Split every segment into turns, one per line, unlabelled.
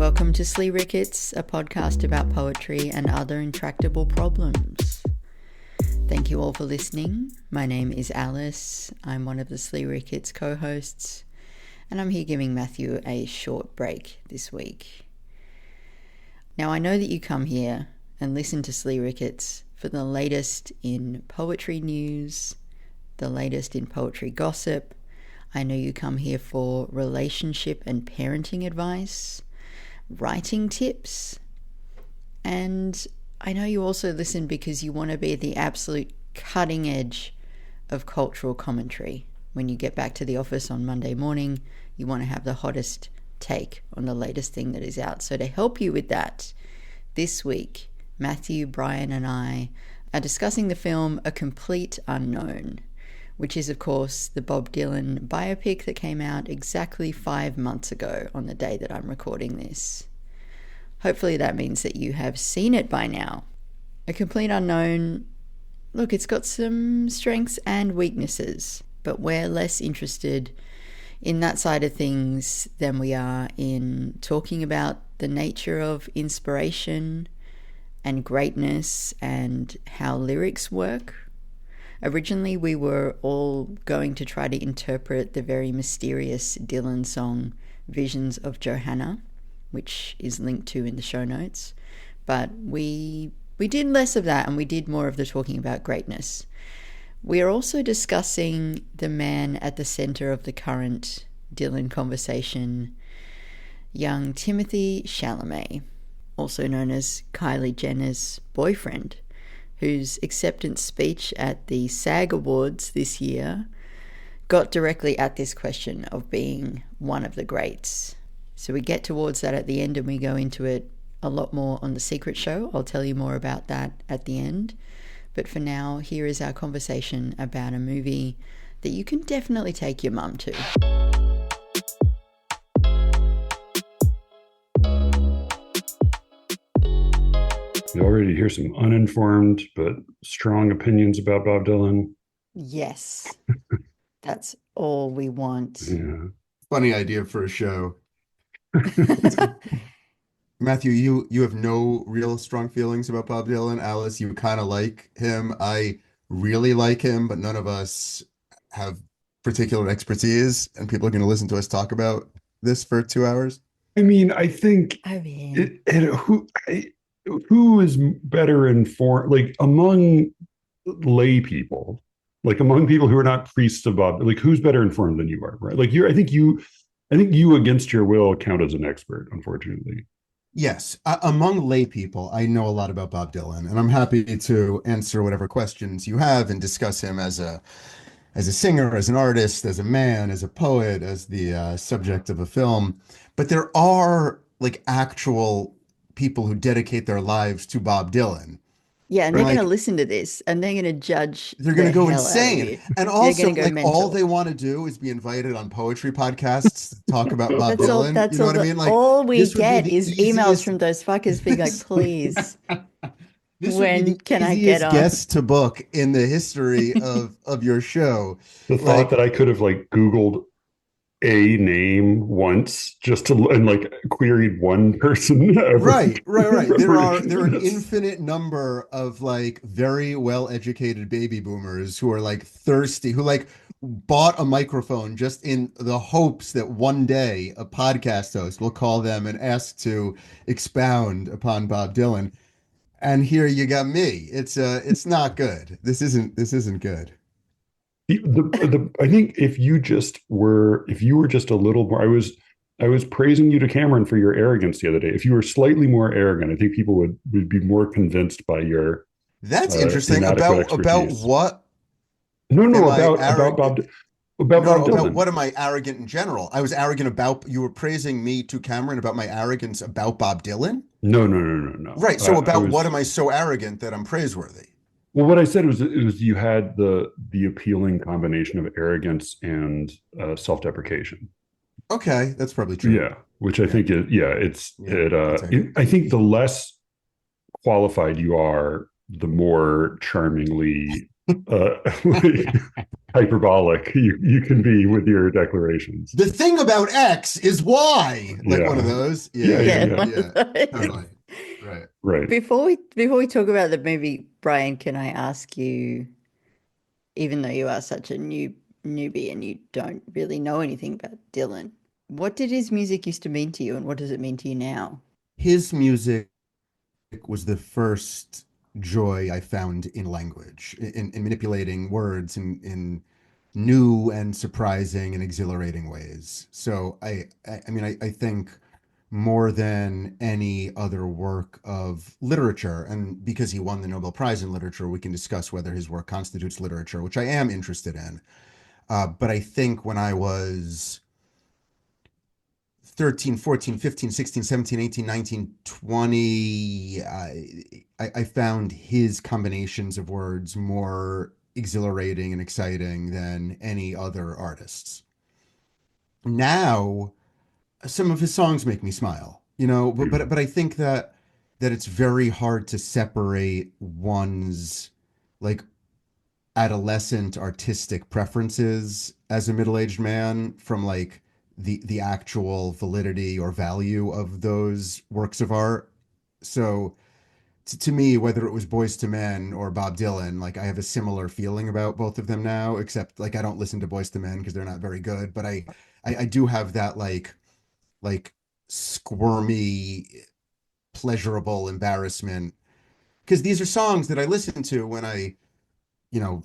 Welcome to SLEERICKETS, a podcast about poetry and other intractable problems. Thank you all for listening. My name is Alice. I'm one of the SLEERICKETS co-hosts, and I'm here giving Matthew a short break this week. Now, I know that you come here and listen to SLEERICKETS for the latest in poetry news, the latest in poetry gossip. I know you come here for relationship and parenting advice, writing tips, and I know you also listen because you want to be at the absolute cutting edge of cultural commentary. When you get back to the office on Monday morning, you want to have the hottest take on the latest thing that is out. So to help you with that, this week, Matthew, Brian, and I are discussing the film A Complete Unknown, which is, of course, the Bob Dylan biopic that came out exactly 5 months ago on the day that I'm recording this. Hopefully that means that you have seen it by now. A Complete Unknown, look, it's got some strengths and weaknesses, but we're less interested in that side of things than we are in talking about the nature of inspiration and greatness and how lyrics work. Originally, we were all going to try to interpret the very mysterious Dylan song Visions of Johanna, which is linked to in the show notes. But we did less of that and we did more of the talking about greatness. We are also discussing the man at the center of the current Dylan conversation, young Timothy Chalamet, also known as Kylie Jenner's boyfriend, whose acceptance speech at the SAG Awards this year got directly at this question of being one of the greats. So we get towards that at the end and we go into it a lot more on The Secret Show. I'll tell you more about that at the end. But for now, here is our conversation about a movie that you can definitely take your mum to.
You already hear some uninformed but strong opinions about Bob Dylan.
Yes, that's all we want.
Yeah.
Funny idea for a show. Matthew, you have no real strong feelings about Bob Dylan. Alice, you kind of like him. I really like him, but none of us have particular expertise, and people are going to listen to us talk about this for 2 hours.
I mean, I think who is better informed, like among lay people, like among people who are not priests of Bob, like who's better informed than you are, right? Like I think you against your will count as an expert, unfortunately.
Yes, among lay people, I know a lot about Bob Dylan, and I'm happy to answer whatever questions you have and discuss him as a singer, as an artist, as a man, as a poet, as the subject of a film. But there are like actual people who dedicate their lives to Bob Dylan.
Yeah, and they're going to listen to this and they're going to judge.
They're going to go insane. And also, like, mental. All they want to do is be invited on poetry podcasts to talk about Bob Dylan. You know what I mean? Like,
all we get is emails from those fuckers being like, please, when can I get on?
Guest to book in the history of your show.
The thought that I could have like Googled a name once just to and like queried one person.
Right. There are an infinite number of like very well-educated baby boomers who are like thirsty, who like bought a microphone just in the hopes that one day a podcast host will call them and ask to expound upon Bob Dylan. And here you got me. It's not good. This isn't good.
I think if you were just a little more, I was praising you to Cameron for your arrogance the other day. If you were slightly more arrogant, I think people would be more convinced by your.
That's interesting. About what?
About Bob Dylan.
What am I arrogant in general? I was arrogant about, you were praising me to Cameron about my arrogance about Bob Dylan?
No.
Right. So what am I so arrogant that I'm praiseworthy?
Well, what I said was you had the appealing combination of arrogance and self-deprecation.
Okay, that's probably true.
Yeah, which I think I think the less qualified you are, the more charmingly uh, hyperbolic you can be with your declarations.
The thing about X is Y, like one of
Yeah,
those.
yeah,
Yeah,
yeah,
Yeah,
yeah.
one of
yeah,
those.
totally. Right.
Right.
Before we talk about the movie, Brian, can I ask you, even though you are such a newbie and you don't really know anything about Dylan, what did his music used to mean to you and what does it mean to you now?
His music was the first joy I found in language, in manipulating words in new and surprising and exhilarating ways. So I mean, I think more than any other work of literature, and because he won the Nobel Prize in literature, we can discuss whether his work constitutes literature, which I am interested in. But I think when I was 13, 14, 15, 16, 17, 18, 19, 20, I found his combinations of words more exhilarating and exciting than any other artists. Now, some of his songs make me smile, but I think that it's very hard to separate one's like adolescent artistic preferences as a middle-aged man from like the actual validity or value of those works of art. So to me, whether it was Boys to Men or Bob Dylan, like I have a similar feeling about both of them now, except like I don't listen to Boys to Men because they're not very good, but I do have that like squirmy, pleasurable embarrassment because these are songs that I listen to when I, you know,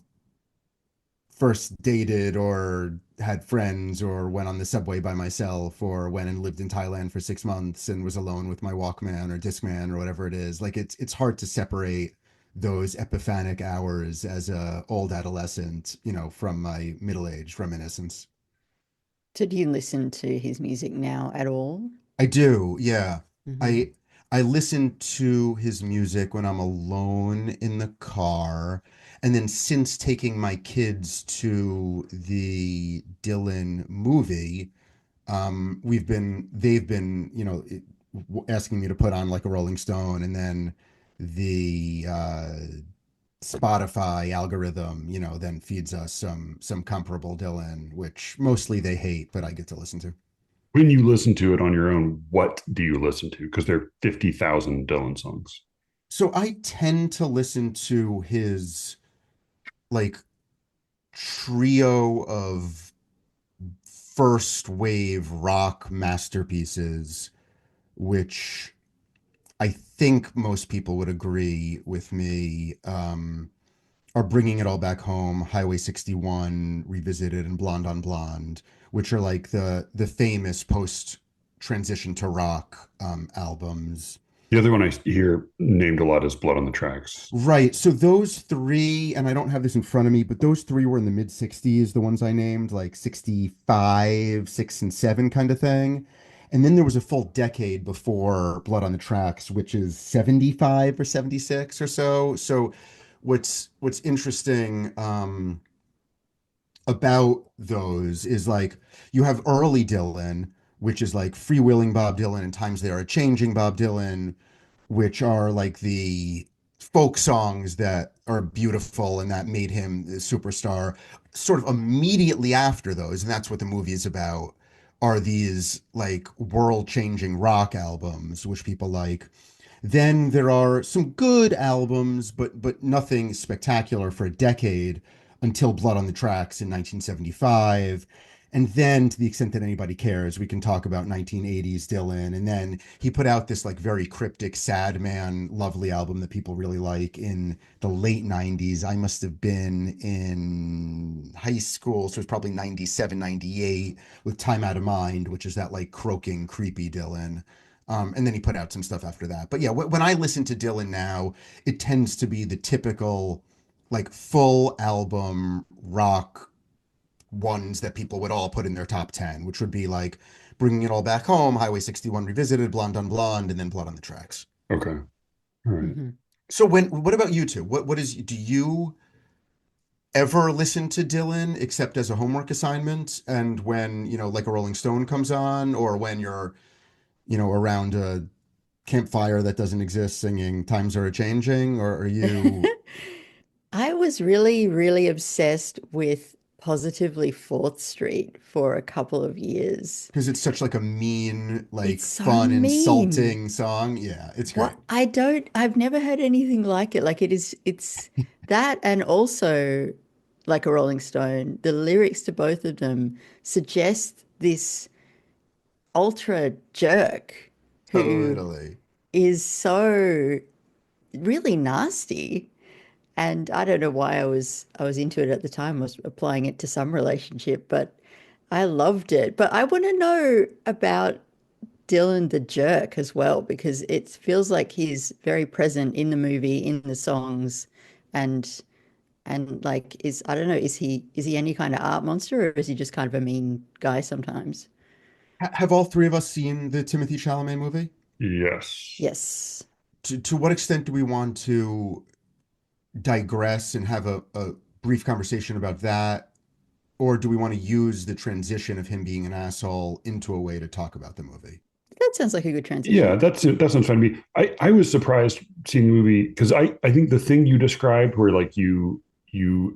first dated or had friends or went on the subway by myself or went and lived in Thailand for 6 months and was alone with my Walkman or Discman or whatever it is. Like it's hard to separate those epiphanic hours as a old adolescent, from my middle-aged reminiscence.
So do you listen to his music now at all?
I do, yeah.
Hmm.
I I listen to his music when I'm alone in the car. And then since taking my kids to the Dylan movie, they've been, asking me to put on like a Rolling Stone, and then the Spotify algorithm, then feeds us some comparable Dylan, which mostly they hate, but I get to listen to.
When you listen to it on your own, what do you listen to? Because there are 50,000 Dylan songs.
So I tend to listen to his like trio of first wave rock masterpieces, which I think most people would agree with me, are Bringing It All Back Home, Highway 61 Revisited, and Blonde on Blonde, which are like the famous post transition to rock albums.
The other one I hear named a lot is Blood on the Tracks.
Right. So those three, and I don't have this in front of me, but those three were in the mid 60s, the ones I named, like 65, 6 and 7 kind of thing. And then there was a full decade before Blood on the Tracks, which is 75 or 76 or so. So what's interesting about those is like you have early Dylan, which is like freewheeling Bob Dylan and Times They Are Changing Bob Dylan, which are like the folk songs that are beautiful and that made him the superstar. Sort of immediately after those, and that's what the movie is about, are these like world changing rock albums, which people like. Then there are some good albums, but nothing spectacular for a decade until Blood on the Tracks in 1975. And then, to the extent that anybody cares, we can talk about 1980s Dylan. And then he put out this like very cryptic, sad man, lovely album that people really like in the late 90s. I must have been in high school, so it's probably 97, 98, with Time Out of Mind, which is that like croaking, creepy Dylan. And then he put out some stuff after that. But yeah, when I listen to Dylan now, it tends to be the typical, like full album rock ones that people would all put in their top 10, which would be like Bringing It All Back Home, Highway 61 Revisited, Blonde on Blonde, and then Blood on the Tracks.
Okay. All right.
Hmm.
So what about you two? Do you ever listen to Dylan except as a homework assignment and when, like a Rolling Stone comes on, or when you're, around a campfire that doesn't exist singing Times Are a Changing, or are you
I was really, really obsessed with Positively Fourth Street for a couple of years.
Because it's such like a mean,
It's
like
so
fun,
mean.
insulting song. Yeah, it's great.
What I've never heard anything like it. Like it's that and also like a Rolling Stone, the lyrics to both of them suggest this ultra jerk who
Totally.
is so really nasty. And I don't know why I was into it at the time. I was applying it to some relationship, but I loved it. But I want to know about Dylan the jerk as well, because it feels like he's very present in the movie, in the songs, and like is I don't know, is he any kind of art monster or is he just kind of a mean guy sometimes?
Have all three of us seen the Timothy Chalamet movie?
Yes.
Yes.
To what extent do we want to digress and have a brief conversation about that? Or do we want to use the transition of him being an asshole into a way to talk about the movie?
That sounds like a good
Yeah,
transition.
that sounds fun to me. I was surprised seeing the movie because I think the thing you described where like you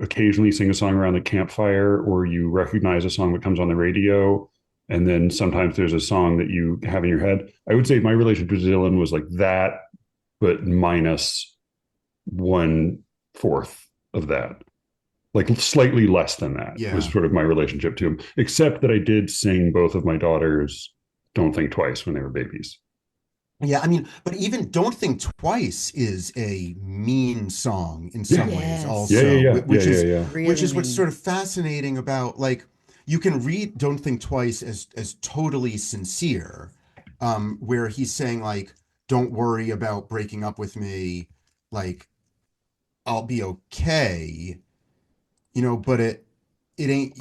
occasionally sing a song around the campfire or you recognize a song that comes on the radio and then sometimes there's a song that you have in your head. I would say my relationship with Dylan was like that, but minus 1/4 of that. Like slightly less than that was
Yeah.
sort of my relationship to him, except that I did sing both of my daughters Don't Think Twice when they were babies.
Yeah, I mean, but even Don't Think Twice is a mean song in
Yeah.
some ways
Yeah,
Yes.
also,
yeah, yeah, yeah, yeah, yeah.
which
Really
is what's sort
mean.
of fascinating about like you can read Don't Think Twice as totally sincere, where he's saying like, don't worry about breaking up with me, like I'll be okay, but it ain't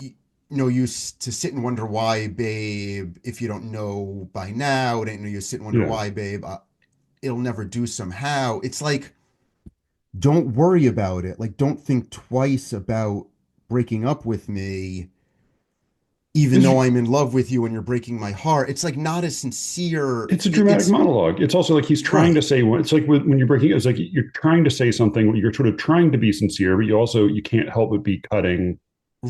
no use to sit and wonder why, babe, if you don't know by now. It ain't no use sit and wonder
Yeah.
why, babe. It'll never do somehow. It's like, don't worry about it. Like, don't think twice about breaking up with me, even
It's
though I'm in love with you and you're breaking my heart. It's like not as sincere.
it's a dramatic
It's
monologue. It's also like he's trying to
right,
say it's like when you're breaking it's like you're trying to say something, you're sort of trying to be sincere, but you can't help but be cutting.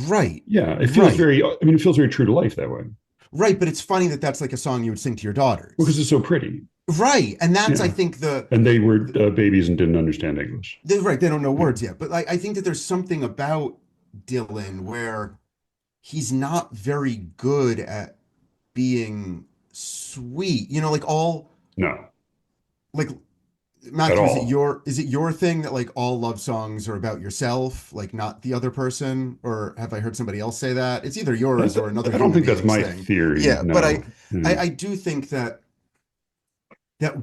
right,
Yeah, it feels
right,
very I mean it feels very true to life that way.
right. But it's funny that that's like a song you would sing to your
Because
daughters.
it's so pretty.
Right. And that's, I
Yeah.
think,
And they were babies and didn't understand English.
they're right. They don't know
Yeah.
words yet. But I think that there's something about Dylan where he's not very good at being sweet. Like all
No,
like
at
Matthew,
all.
is it your thing that like all love songs are about yourself, like not the other person? Or have I heard somebody else say that? It's either yours or another
I don't
human
think that's
being's
my
thing.
theory.
Yeah, but I
No.
I,
Yeah.
I do think that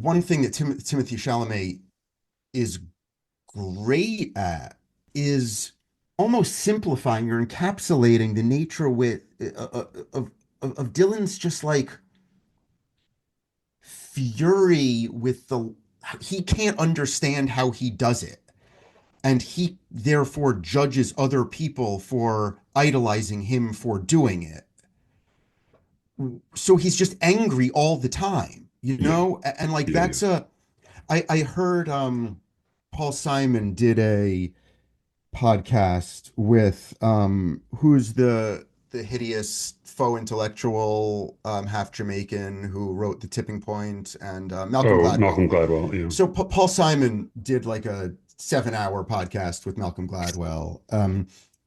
one thing that Timothy Chalamet is great at is almost simplifying or encapsulating the nature of Dylan's just like fury with the he can't understand how he does it, and he therefore judges other people for idolizing him for doing it. So he's just angry all the time,
Yeah.
and like
Yeah. Yeah.
that's a I heard Paul Simon did a podcast with who's the hideous faux intellectual, half Jamaican, who wrote The Tipping Point, and Malcolm
Oh,
Gladwell.
Malcolm Gladwell. Yeah.
So Paul Simon did like a 7 hour podcast with Malcolm Gladwell,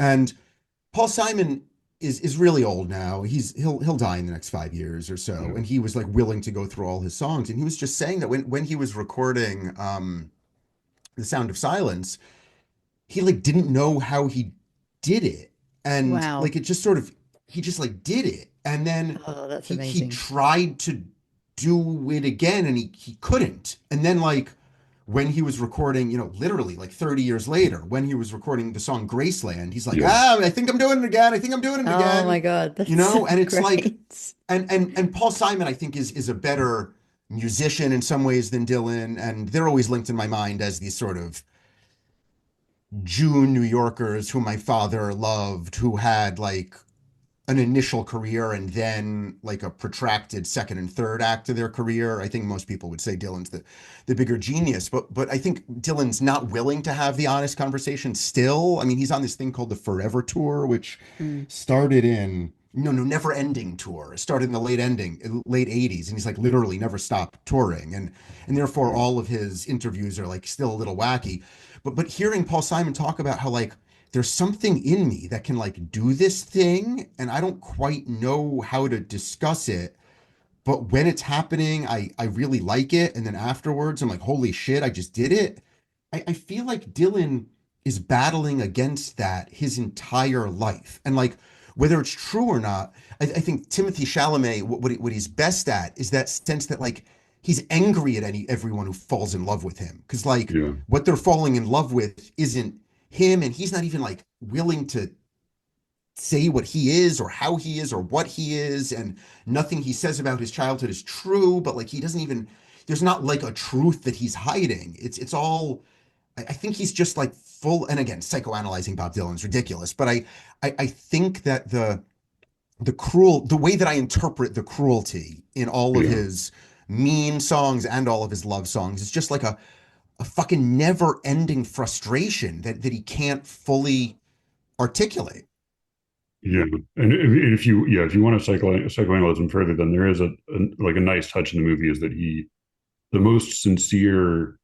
and Paul Simon is really old now. He'll die in the next 5 years or so,
Yeah.
and he was like willing to go through all his songs, and he was just saying that when he was recording The Sound of Silence, he like didn't know how he did it, and
Wow.
like it just sort of he just like did it, and then
Oh, that's
he
amazing.
tried to do it again, and he couldn't, and then like when he was recording, literally like 30 years later, when he was recording the song Graceland, he's like,
Yeah.
I think I'm doing it again. I think I'm doing it
Oh
again.
my God, that's so
And it's like,
great.
and Paul Simon, I think is a better musician in some ways than Dylan. And they're always linked in my mind as these sort of June New Yorkers who my father loved, who had like an initial career and then like a protracted second and third act of their career. I think most people would say Dylan's the bigger genius, but I think Dylan's not willing to have the honest conversation still. I mean, he's on this thing called the Forever Tour, which
Mm.
started in no never ending tour. It started in the late 80s, and he's like literally never stopped touring, and therefore
Yeah.
all of his interviews are like still a little wacky. But hearing Paul Simon talk about how like there's something in me that can like do this thing and I don't quite know how to discuss it, but when it's happening I really like it, and then afterwards I'm like holy shit I just did it. I feel like Dylan is battling against that his entire life, and like whether it's true or not, I think Timothy Chalamet, what he's best at is that sense that like he's angry at everyone who falls in love with him, because like
Yeah.
what they're falling in love with isn't him, and he's not even like willing to say what he is or how he is or what he is, and nothing he says about his childhood is true, but like he doesn't even, there's not like a truth that he's hiding. It's all, I think he's just like full, and again psychoanalyzing Bob Dylan's ridiculous, but I think that the way that I interpret the cruelty in all of
Yeah.
his mean songs and all of his love songs is just like a fucking never ending frustration that he can't fully articulate.
Yeah, and if you if you want to psychoanalyze further, then there is like a nice touch in the movie is that the most sincere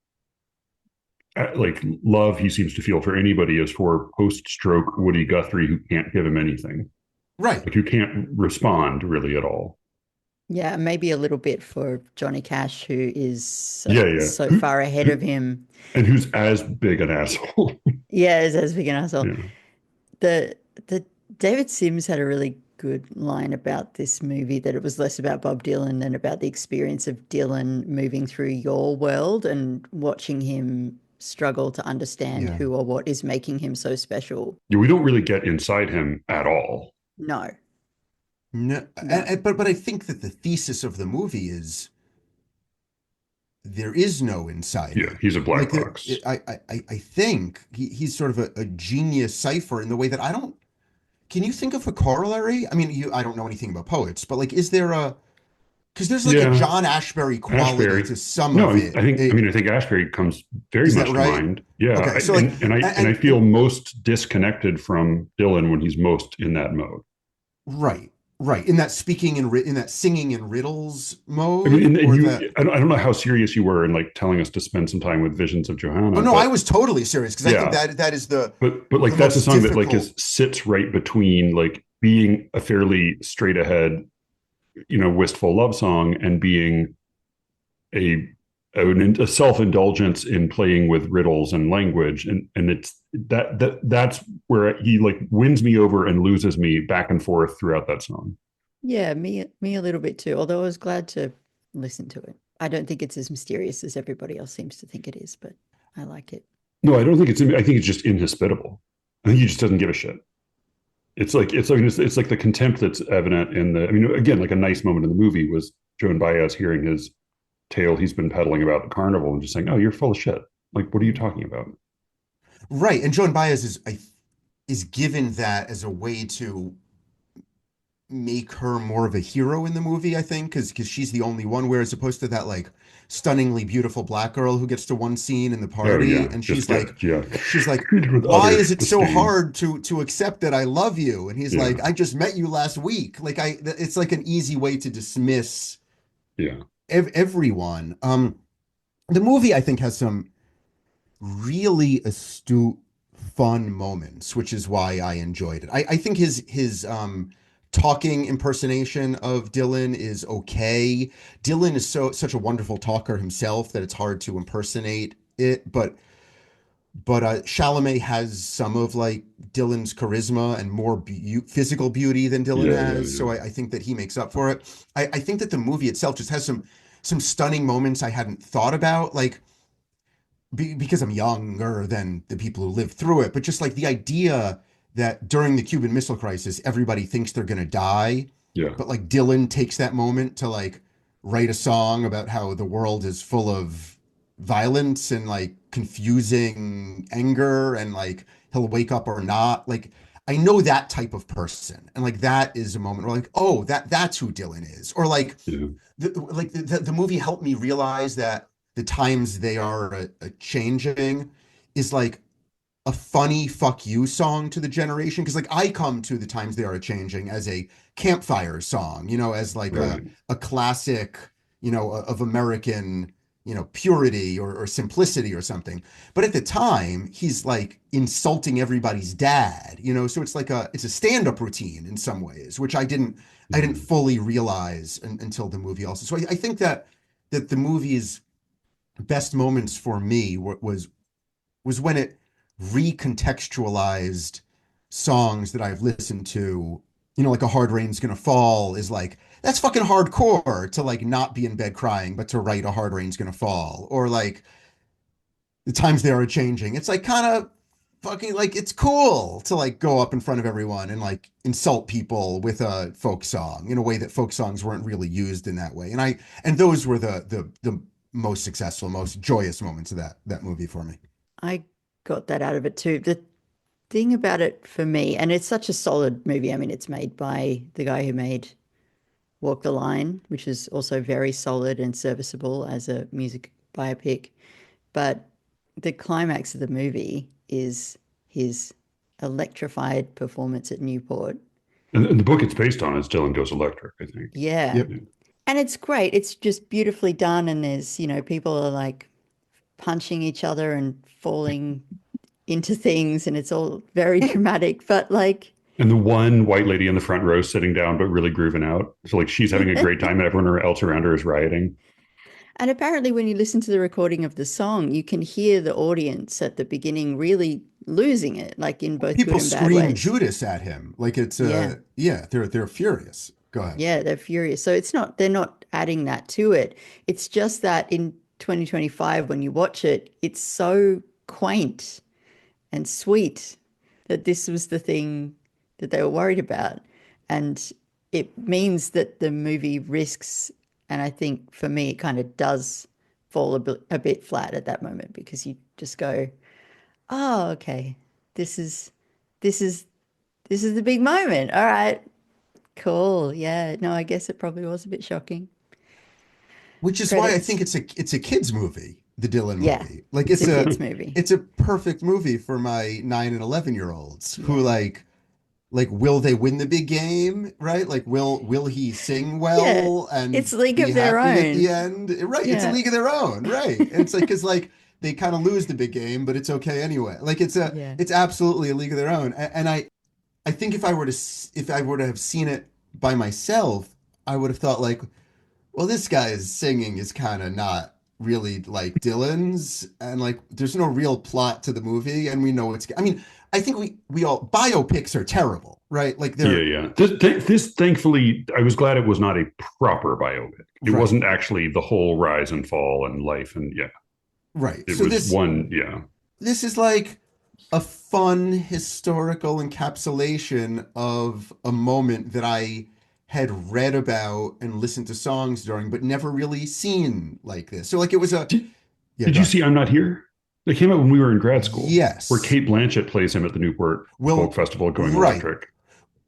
like love he seems to feel for anybody is for post-stroke Woody Guthrie, who can't give him anything,
Right.
like who can't respond really at all.
Yeah, maybe a little bit for Johnny Cash, who is so,
Yeah, yeah,
so far ahead of him.
and who's as big an asshole.
Yeah, as big an asshole.
Yeah,
The David Sims had a really good line about this movie, that it was less about Bob Dylan than about the experience of Dylan moving through your world and watching him struggle to understand
Yeah.
who or what is making him so special.
yeah, we don't really get inside him at all.
No,
No,
no.
but I think that the thesis of the movie is there is no inside
Yeah,
him.
he's a black
Like there,
box.
I think he's sort of a genius cipher in the way that I don't. Can you think of a corollary? I mean, I don't know anything about poets, but like, is there a? Because there's like a
Yeah,
John Ashbery quality
Ashbery.
to some
No,
of it.
I mean, I think Ashbery comes very
Is that
much to
right?
mind. Yeah,
Okay, so like,
and I feel most disconnected from Dylan when he's most in that mode.
right, right, in that in that singing in riddles
I mean,
mode, or that.
I don't know how serious you were in like telling us to spend some time with Visions of
Oh
Johanna,
no, I
but
was totally serious because I think
yeah,
that is
but like
the
that's a
most
song that like
difficult.
is sits right between like being a fairly straight ahead, wistful love song and being a a self indulgence in playing with riddles and language, and it's that's where he like wins me over and loses me back and forth throughout that song.
Yeah, me a little bit too, although I was glad to listen to it. I don't think it's as mysterious as everybody else seems to think it is, but I like it.
No, I don't think it's. I think it's just inhospitable. I think he just doesn't give a shit. It's like the contempt that's evident in the. I mean, again, like a nice moment in the movie was Joan Baez hearing his tale he's been peddling about the carnival and just saying, "Oh, you're full of shit. Like, what are you talking about?"
Right, and Joan Baez is given that as a way to make her more of a hero in the movie, I think, because she's the only one, where as opposed to that like stunningly beautiful black girl who gets to one scene in the
Oh
party,
yeah,
and
just get yeah
she's like,
treated with
why
utter
is it so
disdain.
hard to accept that I love you? And he's
Yeah,
like, I just met you last week. Like it's like an easy way to dismiss
yeah,
everyone. The movie I think has some really astute, fun moments, which is why I enjoyed it. I think his talking impersonation of Dylan is okay. Dylan is such a wonderful talker himself that it's hard to impersonate it, but Chalamet has some of like Dylan's charisma and more physical beauty than Dylan
yeah, yeah,
has,
yeah.
so I think that he makes up for it. I think that the movie itself just has some stunning moments I hadn't thought about, like because I'm younger than the people who lived through it, but just like the idea that during the Cuban Missile Crisis, everybody thinks they're gonna die,
Yeah.
but like Dylan takes that moment to like write a song about how the world is full of violence and like confusing anger, and like he'll wake up or not. Like I know that type of person, and like that is a moment where like, oh, that's who Dylan is, or like
Yeah.
the movie helped me realize that the times they are a changing is like a funny fuck you song to the generation, because like I come to the times they are changing as a campfire song, as like
Right.
a classic, of American, purity or simplicity or something. But at the time, he's like insulting everybody's dad, so it's like it's a stand-up routine in some ways, which I didn't fully realize until the movie also. So I think that the movie's best moments for me was when it recontextualized songs that I've listened to. Like A Hard Rain's Gonna Fall is like, that's fucking hardcore to like not be in bed crying, but to write A Hard Rain's Gonna Fall. Or like The Times They Are Changing. It's like kind of fucking like, it's cool to like go up in front of everyone and like insult people with a folk song in a way that folk songs weren't really used in that way. And those were the most successful, most joyous moments of that movie for me.
I got that out of it too. The thing about it for me, and it's such a solid movie. I mean, it's made by the guy who made Walk the Line, which is also very solid and serviceable as a music biopic. But the climax of the movie is his electrified performance at Newport.
And the book it's based on is Dylan Goes Electric, I think.
Yeah.
Yep.
And it's great. It's just beautifully done. And there's, people are like punching each other and falling into things. And it's all very dramatic. But like,
And the one white lady in the front row sitting down, but really grooving out. So like she's having a great time and everyone else around her is rioting.
and apparently when you listen to the recording of the song, you can hear the audience at the beginning really losing it, like in both
People
good and bad
scream
ways.
Judas at him. Like it's
Yeah.
they're furious. Go ahead.
Yeah, they're furious. So they're not adding that to it. It's just that in 2025, when you watch it, it's so quaint and sweet that this was the thing that they were worried about. And it means that the movie risks, and I think for me, it kind of does fall a bit flat at that moment because you just go, oh, okay, this is, this is, this is the big moment. All right, cool. Yeah, no, I guess it probably was a bit shocking.
Which is why I think
Credits.
it's a kids movie, the Dylan
Yeah,
movie. Like
it's a kids movie.
it's a perfect movie for my 9 and 11-year-olds who like will they win the big game, right? Like will he sing
Yeah,
well and
it's League
be
of Their
happy at the
Own.
end? Right, it's a
Yeah,
league of their own, right? And it's like cuz like they kind of lose the big game, but it's okay anyway. Like
yeah.
it's absolutely a league of their own. And I think if I were to have seen it by myself, I would have thought like, well, this guy's singing is kind of not really like Dylan's, and like there's no real plot to the movie, and we know it's. I mean, I think we all biopics are terrible, right? Like
Yeah,
they're
yeah. This thankfully, I was glad it was not a proper biopic. It
right,
wasn't actually the whole rise and fall and life, and yeah,
right.
it
So
was one. Yeah,
this is like a fun historical encapsulation of a moment that I had read about and listened to songs during, but never really seen like this. So like it was a
did,
yeah.
did
Go
you
ahead.
see I'm Not Here? It came out when we were in grad school, where
Yes.
Kate Blanchett plays him at the Newport Folk
Well,
Festival going
right,
electric.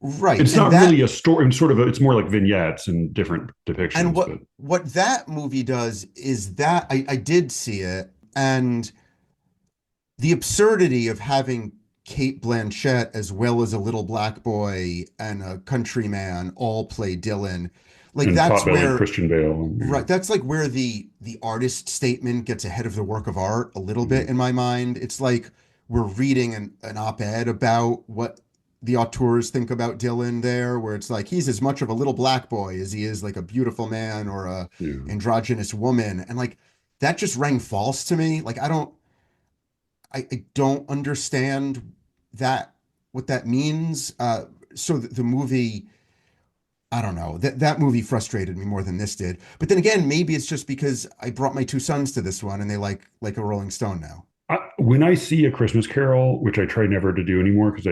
right,
It's
and
not really a story. It's sort of it's more like vignettes and different
and
depictions.
what
But
what that movie does is that I did see it, and the absurdity of having Kate Blanchett as well as a little black boy and a country man all play Dylan, like
and
that's
pot-bellied
where
Christian Bale.
right, that's like where the artist statement gets ahead of the work of art a little bit
Mhm.
in my mind. It's like we're reading an op-ed about what the auteurs think about Dylan there, where it's like he's as much of a little black boy as he is like a beautiful man or a
Yeah.
androgynous woman. And like that just rang false to me. Like I don't understand that what that means. So the movie, I don't know, that movie frustrated me more than this did. But then again, maybe it's just because I brought my two sons to this one and they like a Rolling Stone now.
When I see A Christmas Carol, which I try never to do anymore because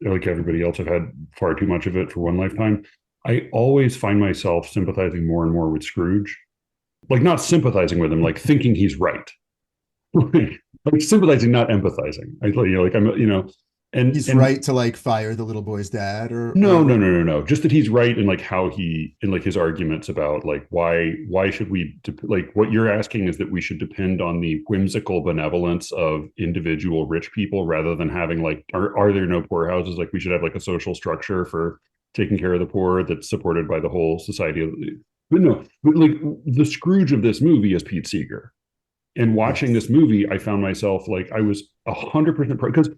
like everybody else, I've had far too much of it for one lifetime. I always find myself sympathizing more and more with Scrooge, like not sympathizing with him, like thinking he's right, like sympathizing, not empathizing. Like I'm,
He's
and
right to like fire the little boy's dad or
no, no,
whatever.
no, no, no. Just that he's right in like how he in like his arguments about like why should we like what you're asking is that we should depend on the whimsical benevolence of individual rich people rather than having like are there no poorhouses? Like we should have like a social structure for taking care of the poor that's supported by the whole society. But no, but like the Scrooge of this movie is Pete Seeger. And watching
Yes.
this movie, I found myself like I was 100% because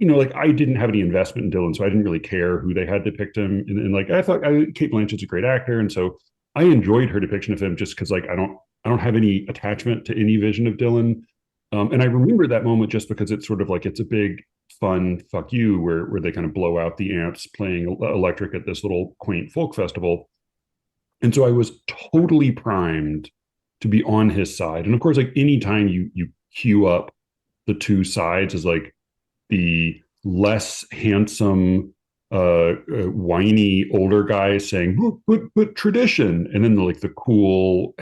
like I didn't have any investment in Dylan, so I didn't really care who they had depict him. And like I thought, Kate Blanchett's a great actor, and so I enjoyed her depiction of him just because like I don't have any attachment to any vision of Dylan. And I remember that moment just because it's sort of like it's a big fun fuck you where they kind of blow out the amps playing electric at this little quaint folk festival. And so I was totally primed to be on his side. And of course, like anytime you queue up the two sides as like the less handsome, whiny older guy saying, but tradition. And then like the cool,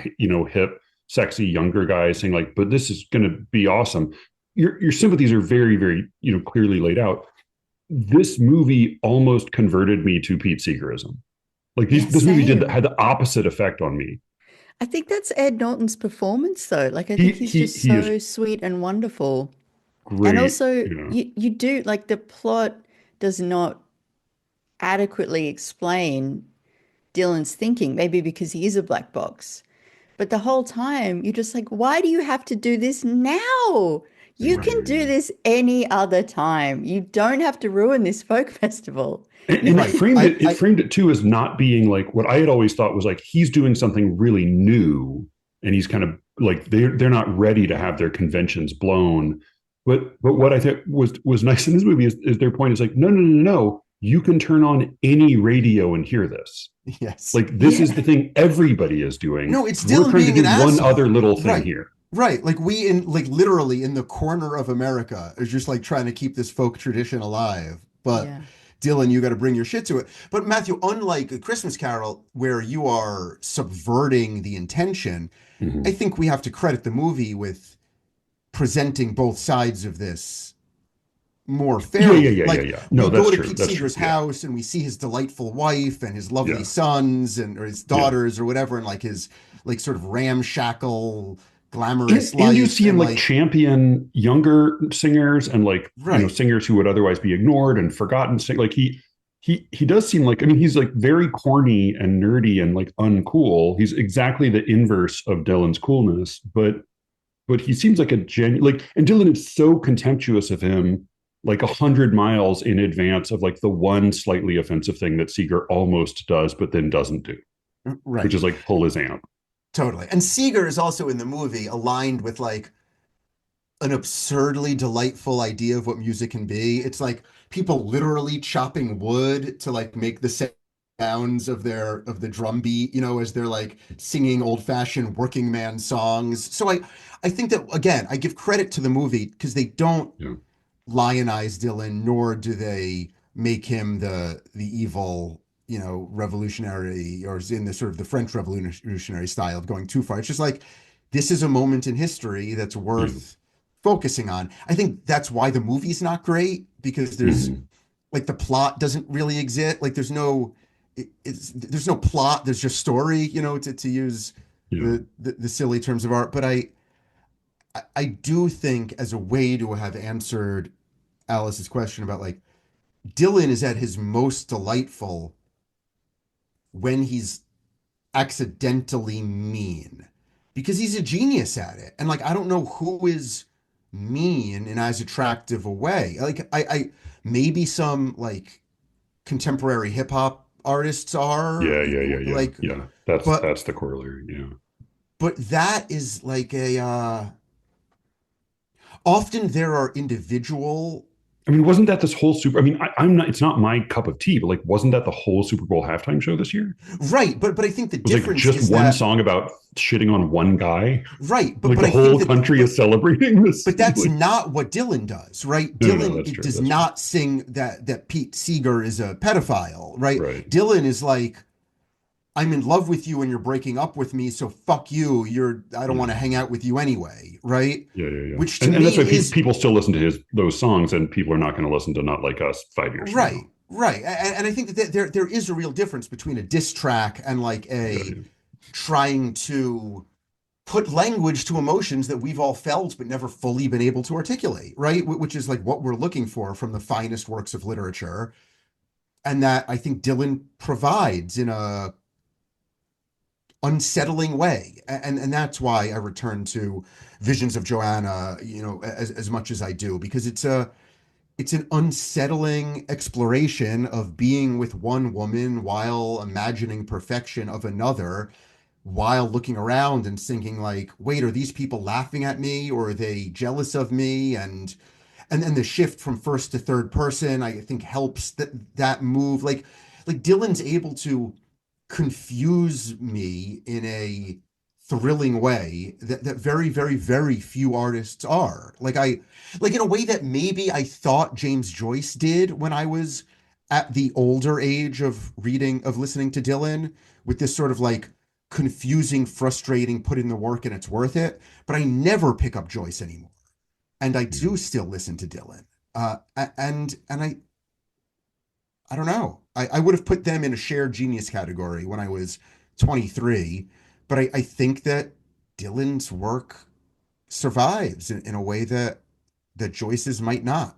hip, sexy younger guy saying like, but this is going to be awesome. Your sympathies are very, very, clearly laid out. This movie almost converted me to Pete Seegerism. Like
Yeah,
this movie
same.
had the opposite effect on me.
I think that's Ed Norton's performance, though. Like, I
He
think he's
he
just
he is
so sweet and wonderful. And
great.
also, you do like the plot does not adequately explain Dylan's thinking, maybe because he is a black box. But the whole time, you're just like, why do you have to do this now? You
Right.
can do this any other time. You don't have to ruin this folk festival.
And
You
it
Right.
framed it. It
I
framed it too as not being like what I had always thought was like he's doing something really new, and he's kind of like they're not ready to have their conventions blown. But what I think was nice in this movie is their point is like no, no, no, no. You can turn on any radio and hear this.
yes.
Like this is
yeah,
the thing everybody is doing.
No, it's
We're
Dylan
trying to
being an
do one other
asshole.
little thing
Right.
here.
Right. Like we in like literally in the corner of America is just like trying to keep this folk tradition alive. But
yeah,
Dylan, you got to bring your shit to it. But Matthew, unlike A Christmas Carol, where you are subverting the intention, I
Mm-hmm.
think we have to credit the movie with presenting both sides of this more
Yeah, yeah,
fairly.
yeah, yeah,
Like
yeah.
we
No,
go
that's
to
true.
Pete
That's true.
Seeger's
Yeah,
house and we see his delightful wife and his lovely
yeah,
sons and or his
yeah.
daughters or whatever, and like his like sort of ramshackle,
and,
glamorous
and you
life,
see him
and
like
like
champion younger singers and like
right,
singers who would otherwise be ignored and forgotten like he does seem like he's like very corny and nerdy and like uncool. He's exactly the inverse of Dylan's coolness, but he seems like a genuine like and Dylan is so contemptuous of him like 100 miles in advance of like the one slightly offensive thing that Seeger almost does but then doesn't do, which
right,
is like pull his amp.
totally. And Seeger is also in the movie aligned with like an absurdly delightful idea of what music can be. It's like people literally chopping wood to like make the sounds of the drum beat, as they're like singing old-fashioned working man songs. So I think that again, I give credit to the movie because they don't
Yeah.
lionize Dylan, nor do they make him the evil, revolutionary, or in the sort of the French revolutionary style of going too far. It's just like this is a moment in history that's
Yeah.
worth focusing on. I think that's why the movie's not great because there's
Mm-hmm.
like the plot doesn't really exist. Like there's no plot. There's just story. To use
Yeah.
the silly terms of art. But I do think as a way to have answered Alice's question about like Dylan is at his most delightful when he's accidentally mean because he's a genius at it. And like I don't know who is mean in as attractive a way. Like I maybe some like contemporary hip hop artists are
Yeah, yeah, yeah, yeah,
like
yeah. That's
but
that's the corollary. Yeah.
but that is like a often there are individual
I mean, wasn't that this whole super? I mean, I'm not. It's not my cup of tea, but like, wasn't that the whole Super Bowl halftime show this year?
right but I think the
It was like
difference
just
is
one
that
song about shitting on one guy.
right
Like
but
the
I think
whole
that
country is celebrating this.
but that's
Like,
not what Dylan does, right?
no, no, no.
Dylan
That's
it
true.
does
That's true.
not sing that Pete Seeger is a pedophile, right?
Right.
Dylan is like I'm in love with you and you're breaking up with me, so fuck you. I don't
Yeah.
want to hang out with you anyway, right?
Yeah, yeah, yeah.
Which to
And that's
me
why
is
people still listen to those songs, and people are not going to listen to Not Like Us 5 years from now.
right, right. And I think that there is a real difference between a diss track and like
Yeah,
a
yeah.
trying to put language to emotions that we've all felt but never fully been able to articulate, right? Which is like what we're looking for from the finest works of literature, and that I think Dylan provides in a unsettling way. And that's why I return to Visions of Joanna, as much as I do, because it's an unsettling exploration of being with one woman while imagining perfection of another, while looking around and thinking like, wait, are these people laughing at me or are they jealous of me? And then the shift from first to third person, I think helps that move. Like Dylan's able to confuse me in a thrilling way that very, very, very few artists are. Like in a way that maybe I thought James Joyce did when I was at the older age of listening to Dylan, with this sort of like confusing, frustrating, put in the work and it's worth it. But I never pick up Joyce anymore. And I
Yeah.
do still listen to Dylan. And I don't know. I would have put them in a shared genius category when I was 23, but I think that Dylan's work survives in a way that Joyce's might not.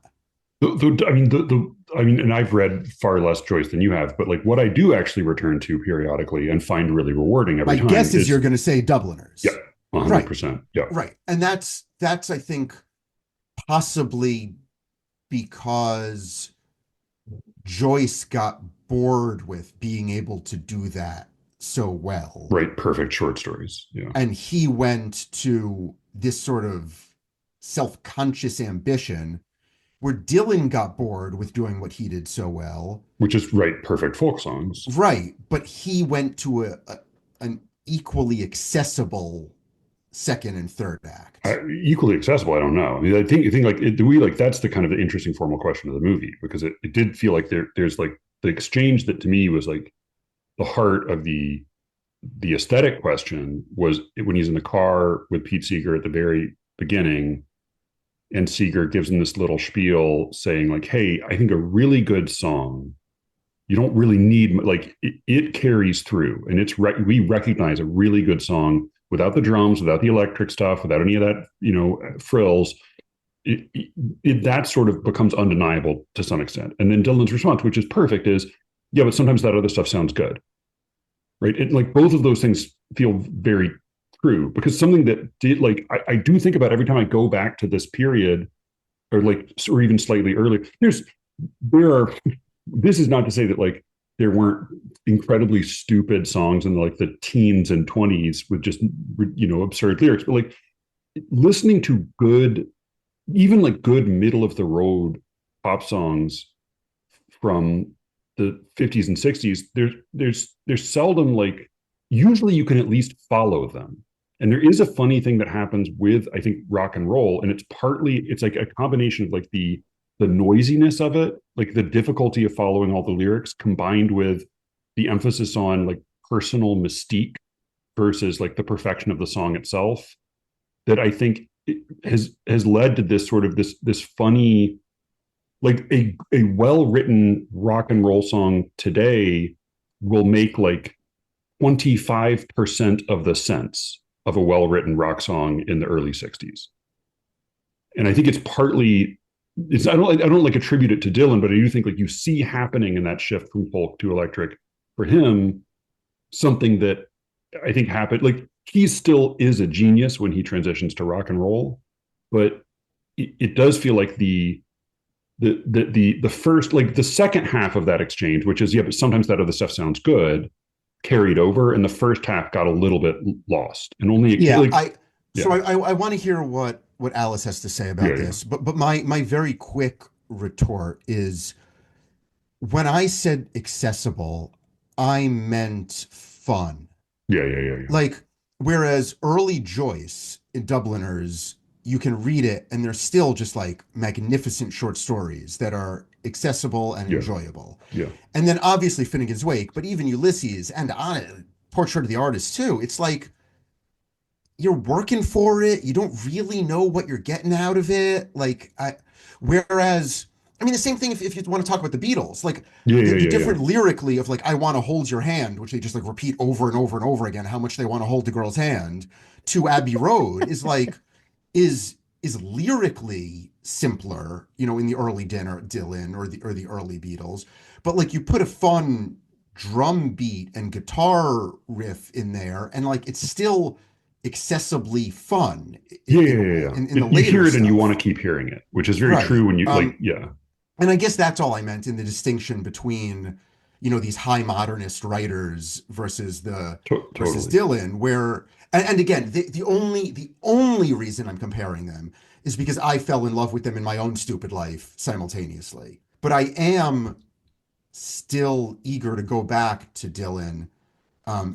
I mean, and I've read far less Joyce than you have, but like what I do actually return to periodically and find really rewarding every
My
time
guess is
is,
you're going to say
yeah,
Dubliners. Right,
100%. Yeah.
right. And that's I think possibly because Joyce got bored with being able to do that so well.
Right. Perfect short stories. Yeah.
And he went to this sort of self-conscious ambition where Dylan got bored with doing what he did so well.
Which is right. Perfect folk songs.
Right. But he went to an equally accessible second and third act.
Equally accessible. I don't know. I mean, I think like, do we like, that's the kind of the interesting formal question of the movie, because it did feel like there's like the exchange that to me was like the heart of the aesthetic question was when he's in the car with Pete Seeger at the very beginning, and Seeger gives him this little spiel saying like, hey, I think a really good song, you don't really need, like it carries through, and we recognize a really good song without the drums, without the electric stuff, without any of that, frills. That sort of becomes undeniable to some extent. And then Dylan's response, which is perfect, is, yeah, but sometimes that other stuff sounds good, right? And like both of those things feel very true, because something that did, like, I do think about every time I go back to this period, or even slightly earlier. There are. This is not to say that like there weren't incredibly stupid songs in like the teens and 20s with just absurd lyrics, but like listening to good, even like good middle of the road pop songs from the 50s and 60s, there's seldom, like, usually you can at least follow them. And there is a funny thing that happens with, I think, rock and roll, and it's like a combination of like the noisiness of it, like the difficulty of following all the lyrics, combined with the emphasis on like personal mystique versus like the perfection of the song itself, that I think has led to this sort of this funny, like a well-written rock and roll song today will make like 25% of the sense of a well-written rock song in the early 60s. And I think it's partly, I don't like attribute it to Dylan, but I do think like you see happening in that shift from folk to electric for him something that I think happened. Like he still is a genius when he transitions to rock and roll, but it does feel like the first, like the second half of that exchange, which is, yeah, but sometimes that other stuff sounds good, carried over, and the first half got a little bit lost, and only
Yeah,
like,
I want to hear what Alice has to say about this, but my very quick retort is, when I said accessible, I meant fun.
yeah.
Like, whereas early Joyce in Dubliners, you can read it and they're still just like magnificent short stories that are accessible and
Yeah.
enjoyable.
Yeah.
And then obviously Finnegan's Wake, but even Ulysses and on it, Portrait of the Artist too. It's like you're working for it. You don't really know what you're getting out of it. Whereas, I mean, the same thing if you want to talk about the Beatles, like
Yeah, yeah,
the
yeah, yeah.
different lyrically of like, I want to hold your hand, which they just like repeat over and over and over again, how much they want to hold the girl's hand, to Abbey Road is like, is lyrically simpler, in the early Dylan or the early Beatles. But like you put a fun drum beat and guitar riff in there, and like it's still accessibly fun
Yeah, yeah,
in a
yeah,
way.
yeah.
In the
You
later
hear it and you want
stuff,
to keep hearing it, which is very
right?
true when you like, yeah,
And I guess that's all I meant in the distinction between, these high modernist writers versus
totally.
Dylan, where and again, the only reason I'm comparing them is because I fell in love with them in my own stupid life simultaneously. But I am still eager to go back to Dylan,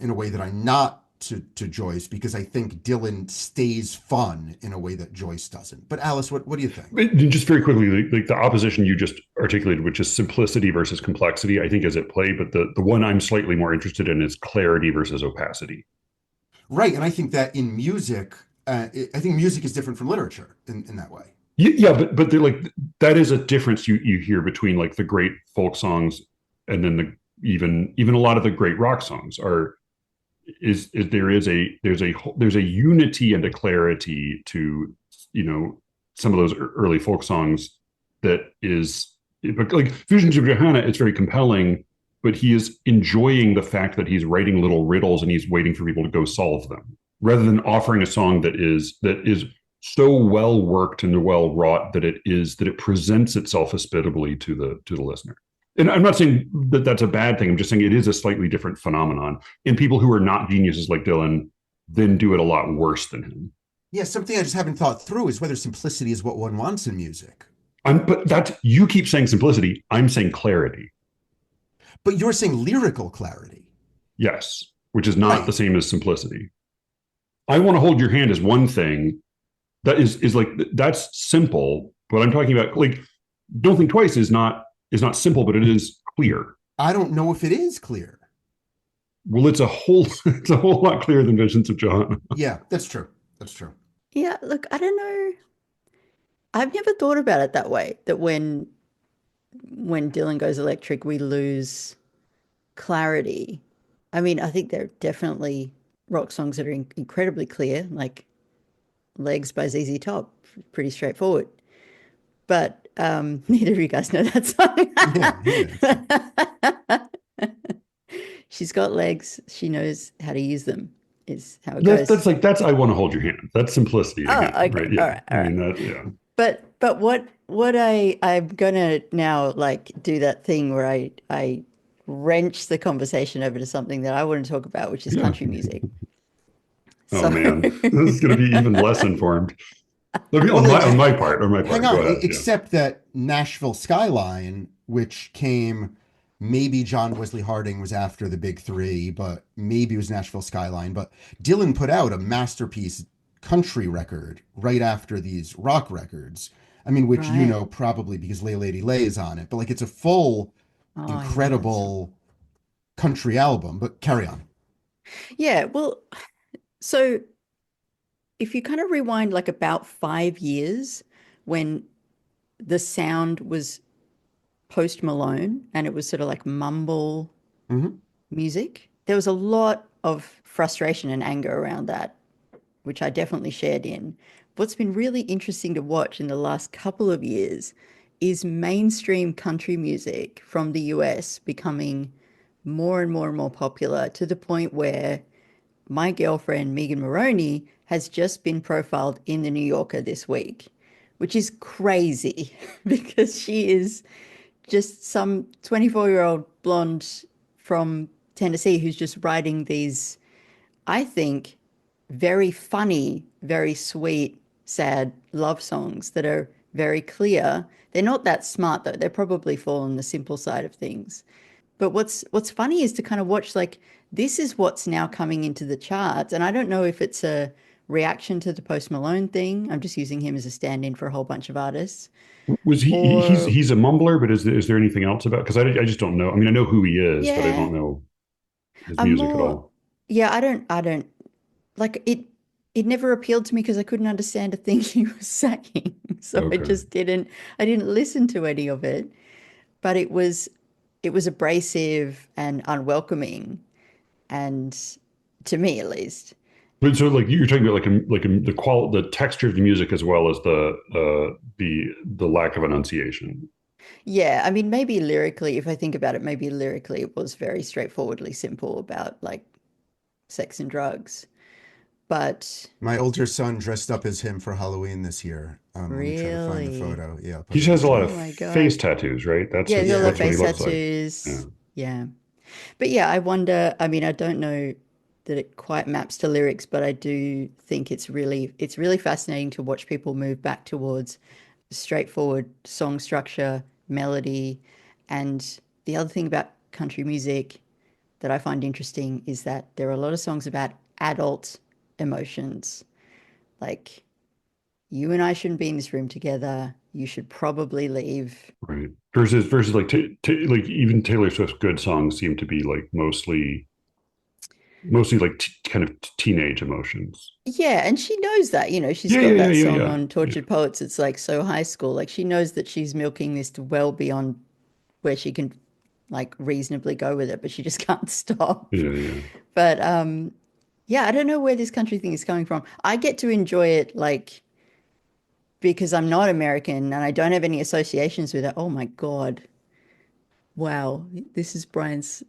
in a way that I'm not to Joyce, because I think Dylan stays fun in a way that Joyce doesn't. But Alice, what do you think?
Just very quickly, like the opposition you just articulated, which is simplicity versus complexity, I think is at play. But the one I'm slightly more interested in is clarity versus opacity.
Right, and I think that in music, I think music is different from literature in that way.
Yeah, but they're like that is a difference you hear between like the great folk songs and then the even a lot of the great rock songs are is there's a unity and a clarity to some of those early folk songs that is, but like Fusions of Johanna, it's very compelling, but he is enjoying the fact that he's writing little riddles and he's waiting for people to go solve them rather than offering a song that is so well worked and well wrought that it presents itself hospitably to the listener. And I'm not saying that that's a bad thing. I'm just saying it is a slightly different phenomenon. And people who are not geniuses like Dylan then do it a lot worse than him.
Yeah, something I just haven't thought through is whether simplicity is what one wants in music.
But that's you keep saying simplicity. I'm saying clarity.
But you're saying lyrical clarity.
Yes, which is not the
Right.
same as simplicity. I want to hold your hand is one thing that is like that's simple. But I'm talking about like don't think twice is not simple, but it is clear.
I don't know if it is clear.
Well, it's a whole lot clearer than Visions of John.
Yeah, that's true. That's true.
Yeah, look, I don't know. I've never thought about it that way, that when Dylan goes electric, we lose clarity. I mean, I think there are definitely rock songs that are incredibly clear, like Legs by ZZ Top, pretty straightforward. But neither of you guys know that
Yeah, yeah.
song. She's got legs. She knows how to use them, is how it
That's
goes.
that's like that's I want to hold your hand. That's simplicity
Oh,
again,
okay.
right?
All
Yeah.
right.
I
All right.
mean that. Yeah.
But what I'm gonna now like do that thing where I wrench the conversation over to something that I want to talk about, which is
Yeah.
country music.
Oh
So
man, this is going to be even less informed. Let me
Well,
on my part. On my
hang
part. Go
on.
ahead. Yeah.
Except that Nashville Skyline, which came, maybe John Wesley Harding was after the big three, but maybe it was Nashville Skyline. But Dylan put out a masterpiece country record right after these rock records. I mean, which
right.
probably because Lay Lady Lay is on it, but like it's a full,
Oh, I love that song.
incredible country album. But carry on.
Yeah, well, so if you kind of rewind like about 5 years when the sound was post Malone and it was sort of like mumble
Hmm.
music, there was a lot of frustration and anger around that, which I definitely shared in. What's been really interesting to watch in the last couple of years is mainstream country music from the US becoming more and more and more popular to the point where my girlfriend, Megan Moroney, has just been profiled in the New Yorker this week, which is crazy because she is just some 24-year-old blonde from Tennessee who's just writing these, I think, very funny, very sweet, sad love songs that are very clear. They're not that smart though. They're probably fall on the simple side of things. But what's funny is to kind of watch like this is what's now coming into the charts. And I don't know if it's a reaction to the Post Malone thing. I'm just using him as a stand-in for a whole bunch of artists.
Was
Or
he's a mumbler, but is there anything else about? Because I just don't know. I mean, I know who he is, but I
yeah,
don't know his
I'm
music at
more
all.
yeah, I don't like it. It never appealed to me because I couldn't understand a thing he was saying. So
Okay.
I didn't listen to any of it, but it was abrasive and unwelcoming, and to me at least.
But so like you're talking about the texture of the music as well as the lack of enunciation.
Yeah, I mean, maybe lyrically, if I think about it, maybe lyrically it was very straightforwardly simple about like sex and drugs. But
My older son dressed up as him for Halloween this year. Let me try to find the
really,
photo. Yeah, I'll
He
put it
just
in the
has a
show
lot of
oh my
notes.
face
God.
tattoos, right? That's
Yeah, he's got a
his,
lot of
that's what he
face
looks like. Yeah.
tattoos. Yeah. But yeah, I wonder, I mean, I don't know that it quite maps to lyrics, but I do think it's really fascinating to watch people move back towards straightforward song structure, melody, and the other thing about country music that I find interesting is that there are a lot of songs about adult emotions. Like, you and I shouldn't be in this room together. You should probably leave.
Right. Versus like like even Taylor Swift's good songs seem to be like mostly like kind of teenage emotions.
Yeah, and she knows that, you know, she's
Yeah,
got
yeah, yeah,
that
yeah,
song
yeah.
on
Yeah.
Tortured Poets. It's like so high school. Like she knows that she's milking this to well beyond where she can like reasonably go with it, but she just can't stop.
Yeah, yeah.
But yeah, I don't know where this country thing is coming from. I get to enjoy it like because I'm not American and I don't have any associations with it. Oh my God. Wow. This is Brian's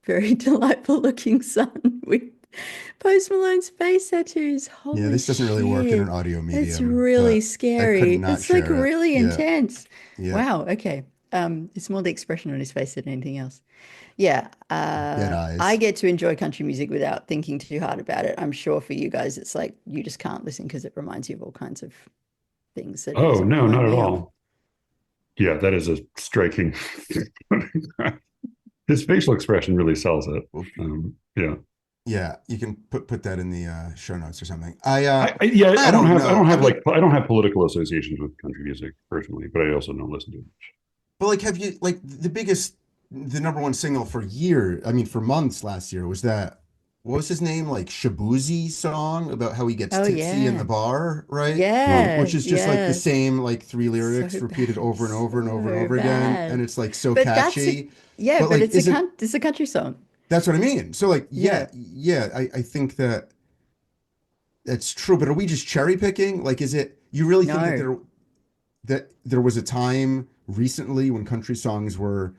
very delightful looking son with Post Malone's face tattoos.
Yeah,
Holy
this doesn't really work in an
shit.
audio
It's
medium,
really
but I could
scary.
not
It's like
share it.
really
Yeah,
intense.
yeah.
Wow. Okay. It's more the expression on his face than anything else. Yeah.
Dead
I
eyes.
get to enjoy country music without thinking too hard about it. I'm sure for you guys, it's like you just can't listen because it reminds you of all kinds of things that it
Oh
doesn't
no,
remind
not at
me of.
all. Yeah, that is a striking. His facial expression really sells it.
Well,
Yeah.
yeah, you can put that in the show notes or something.
Yeah,
I don't know. I mean,
I don't have political associations with country music personally, but I also don't listen to it.
but like, have you like the number one single for year? I mean, for months last year was that what was his name? Like Shabuzi song about how he gets
Oh,
tipsy in the
yeah.
bar, right?
Yeah.
Which is just like the
Yeah.
same like three
So
lyrics repeated
bad.
over and over and over and
So
over again, and
bad.
it's like so
But that's a
catchy.
yeah,
But
but
like, isn't
it's a country song.
that's what I mean? So like,
Yeah.
yeah, I think that that's true. But are we just cherry picking? Like, is it you really think
No.
that there was a time recently when country songs were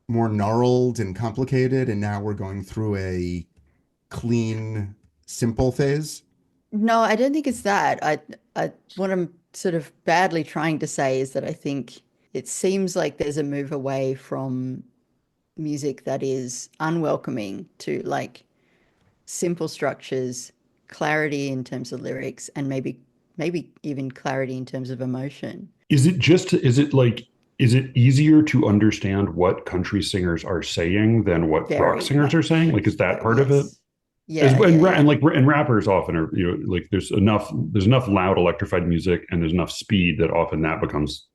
more gnarled and complicated, and now we're going through a clean, simple phase?
No, I don't think it's that. I what I'm sort of badly trying to say is that I think it seems like there's a move away from music that is unwelcoming to like simple structures, clarity in terms of lyrics, and maybe even clarity in terms of emotion.
Is it easier to understand what country singers are saying than what rock
Very
singers are saying?
much
Like, is that
so.
part of it?
Yes. Yeah, yeah, yeah.
And rappers often are, you know, like there's enough loud electrified music and there's enough speed that often that becomes,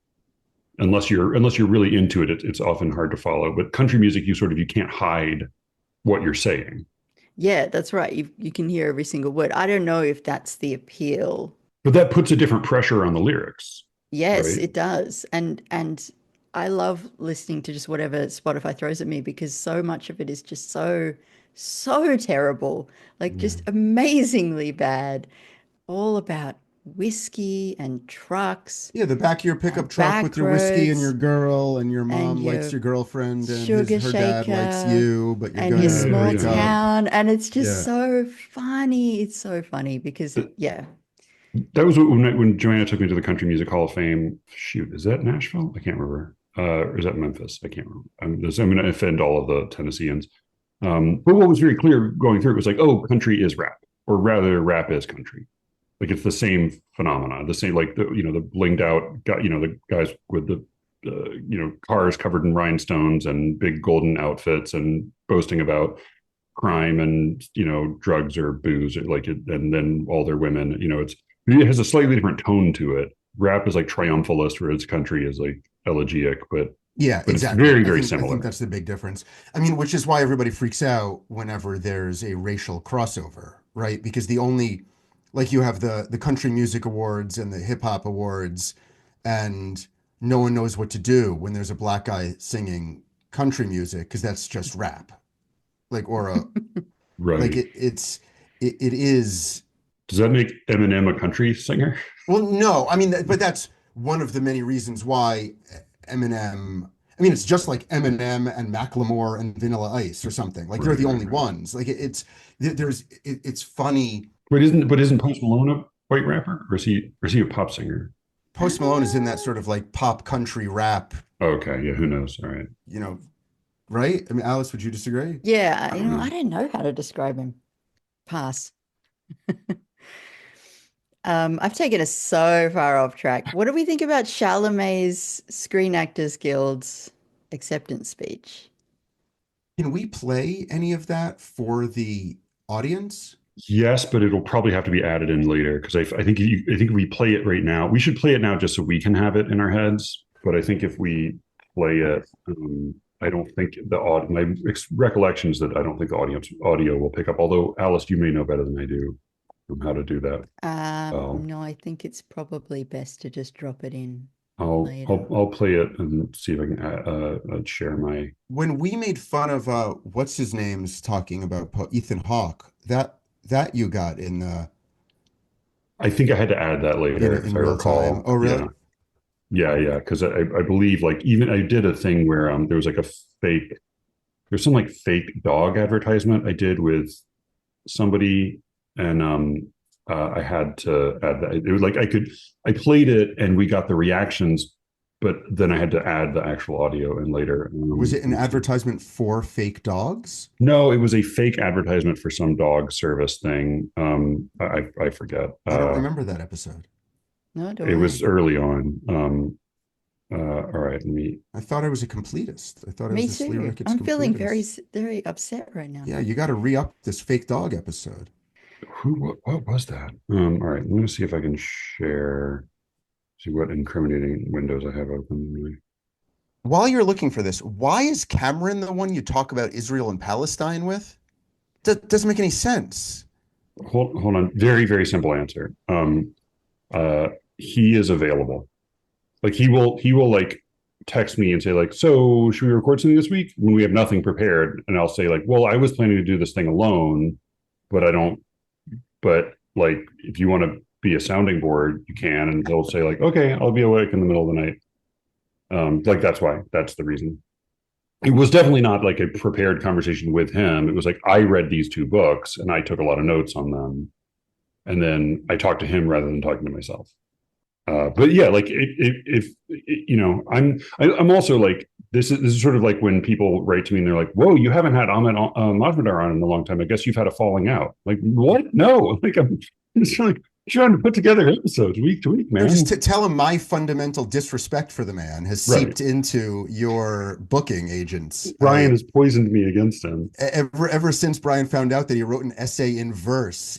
unless you're really into it, it's often hard to follow. But country music, you can't hide what you're saying.
Yeah, that's right. You can hear every single word. I don't know if that's the appeal.
But that puts a different pressure on the lyrics,
Yes,
right?
it does. And I love listening to just whatever Spotify throws at me because so much of it is just so terrible. Like
Yeah.
just amazingly bad. All about whiskey and trucks
Yeah, the back of your pickup
and
truck with
back
your whiskey and your
roads
girl, and your
and
mom likes
your
your girlfriend, and
sugar
her dad likes
shaker
you, but you're
and your
gonna
Yeah,
small
break
yeah.
up.
town. And it's just
Yeah.
so funny. It's so funny because, yeah.
That was when Joanna took me to the Country Music Hall of Fame. Shoot, is that Nashville? I can't remember. Or is that Memphis? I can't remember. I'm going to offend all of the Tennesseans. But what was very clear going through it was like, oh, country is rap, or rather, rap is country. Like it's the same phenomena, the same like the blinged out, the guys with the cars covered in rhinestones and big golden outfits and boasting about crime and drugs or booze or like it, and then all their women. It has a slightly different tone to it. Rap is like triumphalist, whereas country is like elegiac. But
Yeah,
but it's
exactly.
very,
I
very
think I think
similar.
that's the big difference. I mean, which is why everybody freaks out whenever there's a racial crossover, right? Because the only like you have the country music awards and the hip hop awards, and no one knows what to do when there's a black guy singing country music because that's just rap. Like or a like
Right.
it is
Does that make Eminem a country singer?
well, no, I mean, but that's one of the many reasons why Eminem. I mean, it's just like Eminem and Macklemore and Vanilla Ice or something. Like they're
Right,
the
right,
only
right.
ones. Like it's funny.
But isn't Post Malone a white rapper, or is he a pop singer?
Post Malone is in that sort of like pop country rap,
Okay, yeah, who knows? All right,
you know, right? I mean, Alice, would you disagree?
Yeah,
I don't
I
know.
don't know how to describe him. Pass. I've taken us so far off track. What do we think about Chalamet's Screen Actors Guild's acceptance speech?
Can we play any of that for the audience?
Yes, but it'll probably have to be added in later because I think if we play it right now, we should play it now just so we can have it in our heads. But I think if we play it, I don't think my recollection is that I don't think the audience audio will pick up. Although Alice, you may know better than I do how to do that. I'll
No, I think it's probably best to just drop it in
I'll
later.
I'll, I'll play it and see if I can share my.
When we made fun of what's his name's talking about Ethan Hawke, that you got in
I think I had to add that later, if
in
I
real time.
recall.
Oh, really?
Yeah, yeah. Because I believe like even I did a thing where there was like a fake there's some like fake dog advertisement I did with somebody, and I had to add that. It was like I played it and we got the reactions, but then I had to add the actual audio in later.
Was it an advertisement for fake dogs?
No, it was a fake advertisement for some dog service thing. I forget.
I don't remember that episode.
No, do
It was
I?
early on. All right, let me.
I thought I was a completist. I thought I
Me
was a
too.
SLEERICKETS
I'm feeling
completist.
very upset right now.
Yeah, you got to re-up this fake dog episode.
What was that? All right, I'm going to see if I can share. See what incriminating windows I have open.
While you're looking for this, why is Cameron the one you talk about Israel and Palestine with? Doesn't make any sense.
Hold on. Very, very simple answer. Uh, he is available. Like he will like text me and say like, so should we record something this week when we have nothing prepared? And I'll say like, well, I was planning to do this thing alone, but I don't. But like, if you want to be a sounding board, you can. And they'll say like, okay, I'll be awake in the middle of the night. Like that's the reason. It was definitely not like a prepared conversation with him. It was like I read these two books and I took a lot of notes on them, and then I talked to him rather than talking to myself. But yeah, like if I'm also like this is sort of like when people write to me and they're like, "Whoa, you haven't had Ahmed Majmudar on in a long time. I guess you've had a falling out." Like what? No, like I'm just like trying to put together episodes week to week,
No, just
man.
to tell him my fundamental disrespect for the man has
Right.
seeped into your booking agents.
Brian has poisoned me against him.
Ever since Brian found out that he wrote an essay in verse,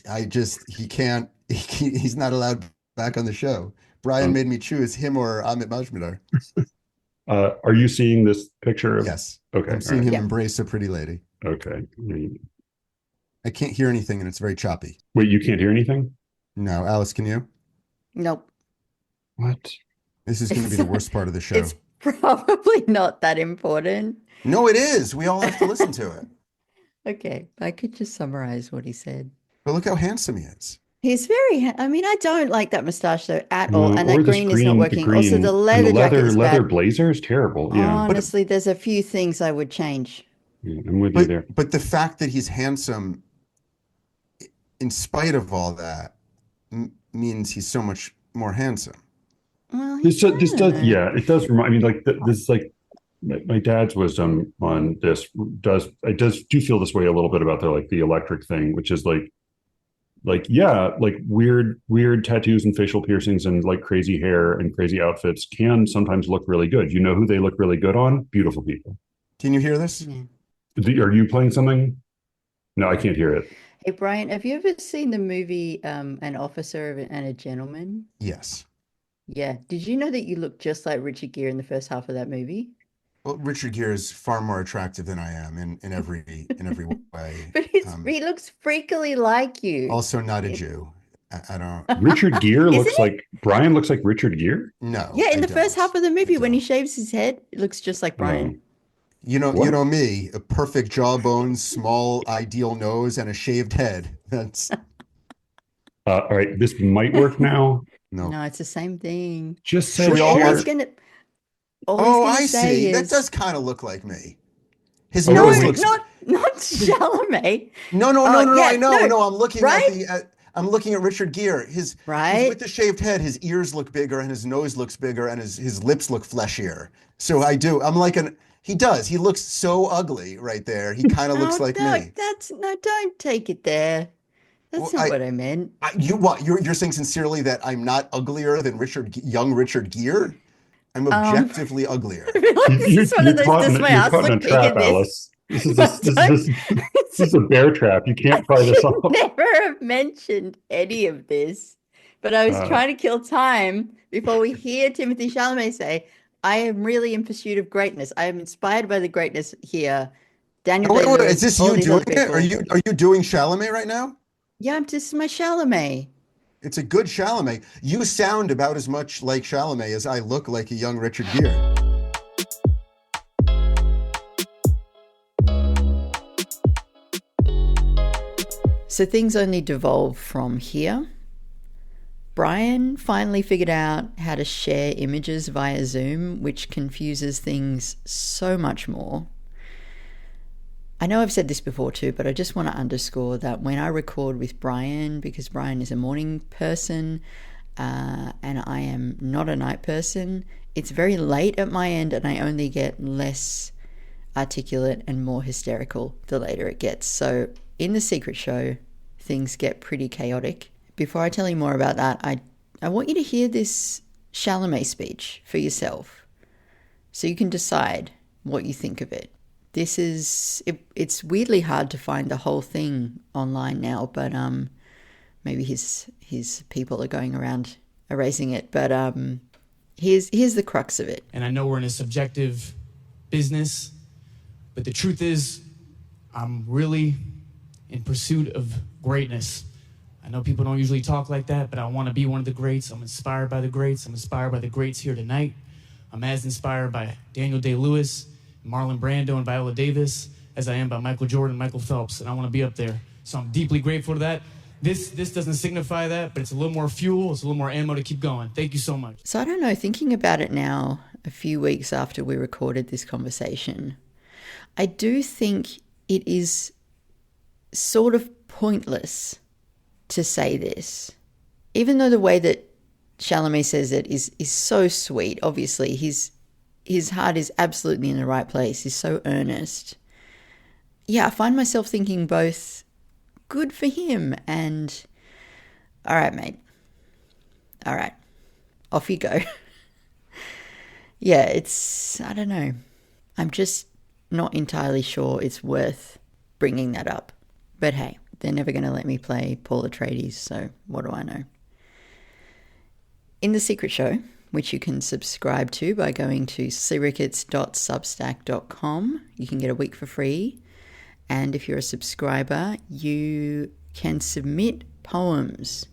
he can't he's not allowed back on the show. Brian
Um,
made me choose him or Amit Majmudar.
are you seeing this picture of?
Yes,
Okay,
I'm
all
seeing
right,
him
Yeah.
embrace a pretty lady.
okay.
I can't hear anything and it's very choppy.
Wait, you can't hear anything?
No, Alice, can you?
Nope.
What?
This is going to be
It's
the worst part of the show.
it's probably not that important.
No, it is. We all have to listen to it.
Okay, I could just summarize what he said.
But look how handsome he is.
He's I mean, I don't like that mustache though at all,
No,
and
or
that
this
green is not
the
working. Also, the
green and the
leather jacket
leather
is
leather
bad.
blazer is terrible. Yeah,
But
Honestly, there's a few things I would change.
yeah, I'm with you
but
there.
but the fact that he's handsome in spite of all that means he's so much more handsome.
Well, I
This
don't
does,
know.
yeah, it does remind me like this like my dad's wisdom on this does do feel this way a little bit about the electric thing, which is yeah, like weird tattoos and facial piercings and like crazy hair and crazy outfits can sometimes look really good. You know who they look really good on? Beautiful people.
Can you hear this?
Yeah.
Are you playing something? No, I can't hear it.
Hey, Brian, have you ever seen the movie An Officer and a Gentleman?
Yes.
Yeah. Did you know that you look just like Richard Gere in the first half of that movie?
Well, Richard Gere is far more attractive than I am in every way.
But he looks freakily like you.
Also not a Jew. I don't.
Richard Gere
Isn't
looks like Brian looks like Richard Gere.
No,
Yeah, in
I
the first
don't.
half of the
I
movie, when he
don't.
shaves his head, it looks just like Brian.
You
What?
know me, a perfect jawbone, small ideal nose, and a shaved head. That's
All right, this might work now.
no.
No, it's the same thing.
Just
Should
said
we all
All
watch?
he's gonna, all he's
Oh,
gonna
I
say
see. That
is
does kind of look like me. His
Oh,
no,
nose
wait.
looks.
not Chalamet.
No,
Yeah,
I know.
no.
No, I'm looking
Right?
I'm looking at Richard Gere. He's
Right?
with the shaved head. His ears look bigger, and his nose looks bigger, and his lips look fleshier. So I do. I'm like an. He does. He looks so ugly right there. He kind of looks
No,
like
no,
me.
don't take it there. That's
Well,
not what I meant.
you what? You're saying sincerely that I'm not uglier than young Richard Gere? I'm
Um,
objectively uglier.
I feel like this is one of those does my
you're
ass
caught in a
look big
trap,
in this?
Alice. This is
No,
this is a bear trap. You can't pry
I
this
should
off.
never have mentioned any of this, but I was
Uh,
trying to kill time before we hear Timothy Chalamet say, "I am really in pursuit of greatness. I am inspired by the greatness here." Daniel
Oh, wait, is
Day-Lewis,
this
all
you
these
doing
other
it?
people.
Are you doing Chalamet right now?
Yeah, I'm just my Chalamet.
It's a good Chalamet. You sound about as much like Chalamet as I look like a young Richard Gere.
So things only devolve from here. Brian finally figured out how to share images via Zoom, which confuses things so much more. I know I've said this before too, but I just want to underscore that when I record with Brian, because Brian is a morning person and I am not a night person, it's very late at my end and I only get less articulate and more hysterical the later it gets. So in the secret show, things get pretty chaotic. Before I tell you more about that, I want you to hear this Chalamet speech for yourself so you can decide what you think of it. This is, it's weirdly hard to find the whole thing online now, but maybe his people are going around erasing it. But here's the crux of it.
And I know we're in a subjective business, but the truth is I'm really in pursuit of greatness. I know people don't usually talk like that, but I want to be one of the greats. I'm inspired by the greats. I'm inspired by the greats here tonight. I'm as inspired by Daniel Day-Lewis, Marlon Brando, and Viola Davis as I am by Michael Jordan and Michael Phelps, and I want to be up there. So I'm deeply grateful to that. This doesn't signify that, but it's a little more fuel, it's a little more ammo to keep going. Thank you so much.
So I don't know, thinking about it now, a few weeks after we recorded this conversation, I do think it is sort of pointless to say this. Even though the way that Chalamet says it is so sweet, obviously his heart is absolutely in the right place. He's so earnest. Yeah, I find myself thinking both good for him and all right, mate. All right, off you go. Yeah, I don't know. I'm just not entirely sure it's worth bringing that up. But hey, they're never going to let me play Paul Atreides, so what do I know? In the secret show, which you can subscribe to by going to SLEERICKETS.substack.com, you can get a week for free. And if you're a subscriber, you can submit poems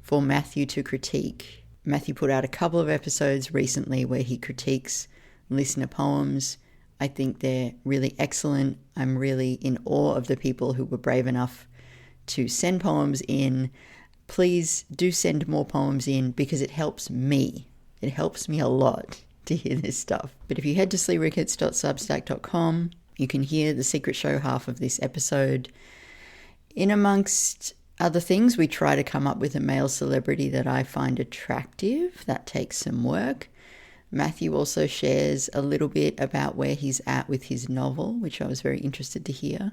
for Matthew to critique. Matthew put out a couple of episodes recently where he critiques listener poems. I think they're really excellent. I'm really in awe of the people who were brave enough to send poems in. Please do send more poems in because it helps me. It helps me a lot to hear this stuff. But if you head to SLEERICKETS.substack.com, you can hear the secret show half of this episode. In amongst other things, we try to come up with a male celebrity that I find attractive. That takes some work. Matthew also shares a little bit about where he's at with his novel, which I was very interested to hear.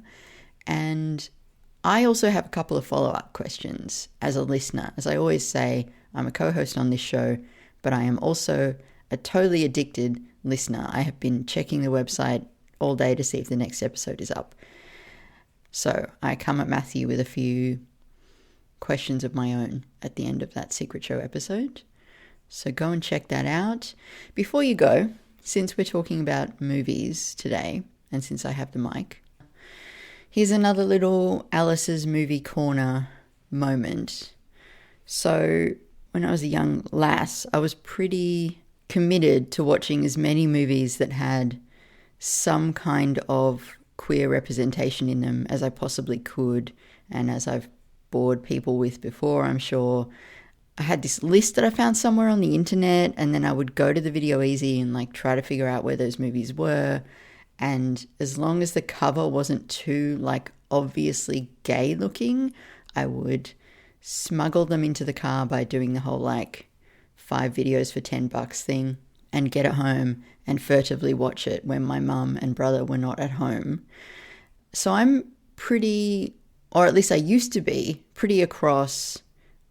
And I also have a couple of follow-up questions as a listener. As I always say, I'm a co-host on this show, but I am also a totally addicted listener. I have been checking the website all day to see if the next episode is up. So I come at Matthew with a few questions of my own at the end of that secret show episode. So go and check that out. Before you go, since we're talking about movies today, and since I have the mic, here's another little Alice's Movie Corner moment. So when I was a young lass, I was pretty committed to watching as many movies that had some kind of queer representation in them as I possibly could. And as I've bored people with before, I'm sure, I had this list that I found somewhere on the internet, and then I would go to the Video Easy and like try to figure out where those movies were. And as long as the cover wasn't too like obviously gay looking, I would smuggle them into the car by doing the whole like 5 videos for $10 thing and get it home and furtively watch it when my mum and brother were not at home. So I'm pretty, or at least I used to be, pretty across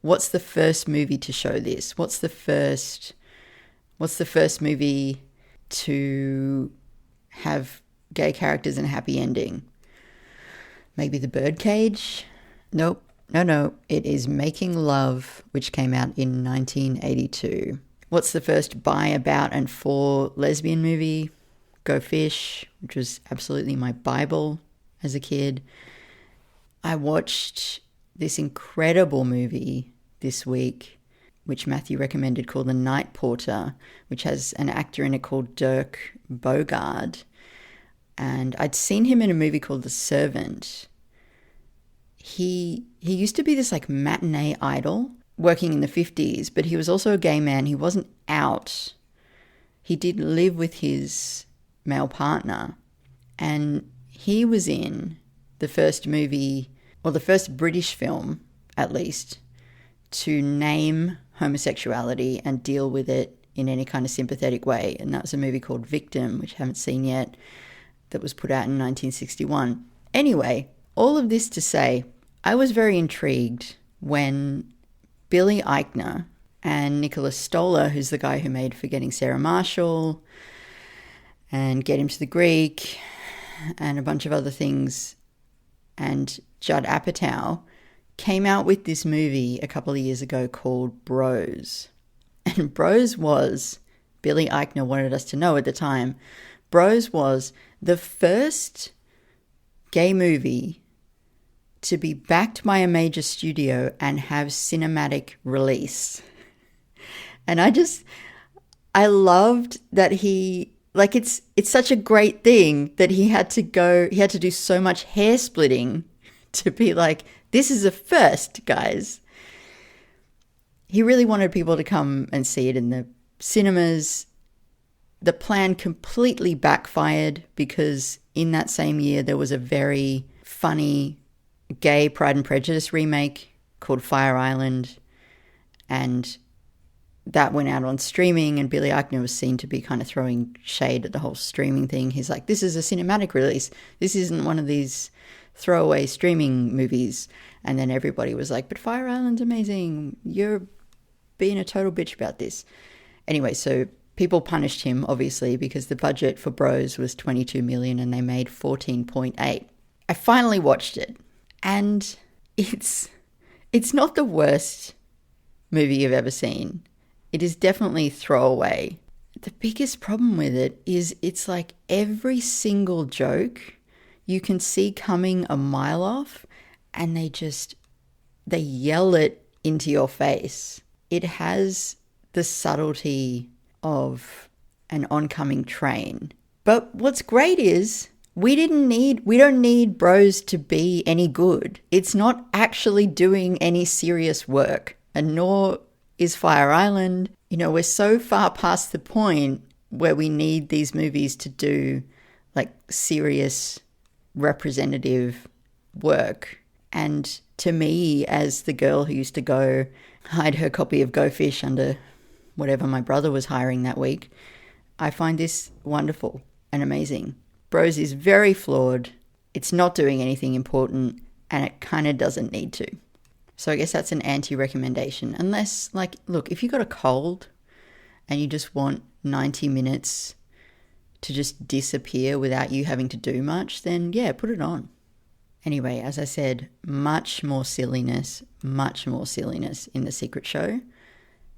what's the first movie to show this? What's the first movie to have gay characters and a happy ending? Maybe The Birdcage? Nope. No. It is Making Love, which came out in 1982. What's the first by, about, and for lesbian movie? Go Fish, which was absolutely my Bible as a kid. I watched this incredible movie this week, which Matthew recommended, called The Night Porter, which has an actor in it called Dirk Bogarde. And I'd seen him in a movie called The Servant. He used to be this like matinee idol working in the 50s, but he was also a gay man. He wasn't out. He did live with his male partner. And he was in the first movie, or the first British film, at least, to name homosexuality and deal with it in any kind of sympathetic way. And that was a movie called Victim, which I haven't seen yet, that was put out in 1961. Anyway, all of this to say, I was very intrigued when Billy Eichner and Nicholas Stoller, who's the guy who made Forgetting Sarah Marshall and Get Him to the Greek and a bunch of other things, and Judd Apatow, came out with this movie a couple of years ago called Bros. And Bros was, Billy Eichner wanted us to know at the time, Bros was the first gay movie to be backed by a major studio and have cinematic release. And I loved that it's such a great thing that he had to do so much hair splitting to be like, this is a first, guys. He really wanted people to come and see it in the cinemas. The plan completely backfired because in that same year there was a very funny gay Pride and Prejudice remake called Fire Island, and that went out on streaming, and Billy Eichner was seen to be kind of throwing shade at the whole streaming thing. He's like, this is a cinematic release. This isn't one of these throwaway streaming movies. And then everybody was like, but Fire Island's amazing. You're being a total bitch about this. Anyway, so people punished him, obviously, because the budget for Bros was $22 million and they made $14.8 million. I finally watched it, and it's not the worst movie you've ever seen. It is definitely throwaway. The biggest problem with it is it's like every single joke you can see coming a mile off, and they yell it into your face. It has the subtlety of an oncoming train. But what's great is we don't need Bros to be any good. It's not actually doing any serious work, and nor is Fire Island. You know, we're so far past the point where we need these movies to do like serious representative work. And to me, as the girl who used to go hide her copy of Go Fish under whatever my brother was hiring that week, I find this wonderful and amazing. Bros is very flawed. It's not doing anything important, and it kind of doesn't need to. So I guess that's an anti-recommendation. Unless, like, look, if you got a cold and you just want 90 minutes to just disappear without you having to do much, then yeah, put it on. Anyway, as I said, much more silliness in The Secret Show.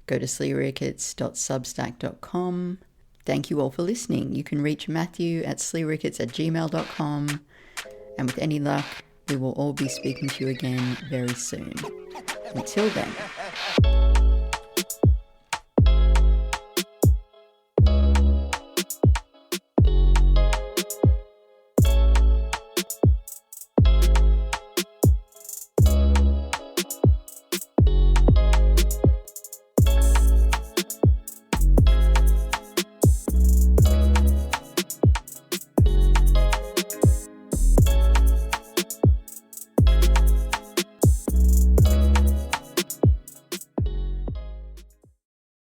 Go to SLEERICKETS.substack.com. Thank you all for listening. You can reach Matthew at SLEERICKETS@gmail.com. And with any luck, we will all be speaking to you again very soon. Until then.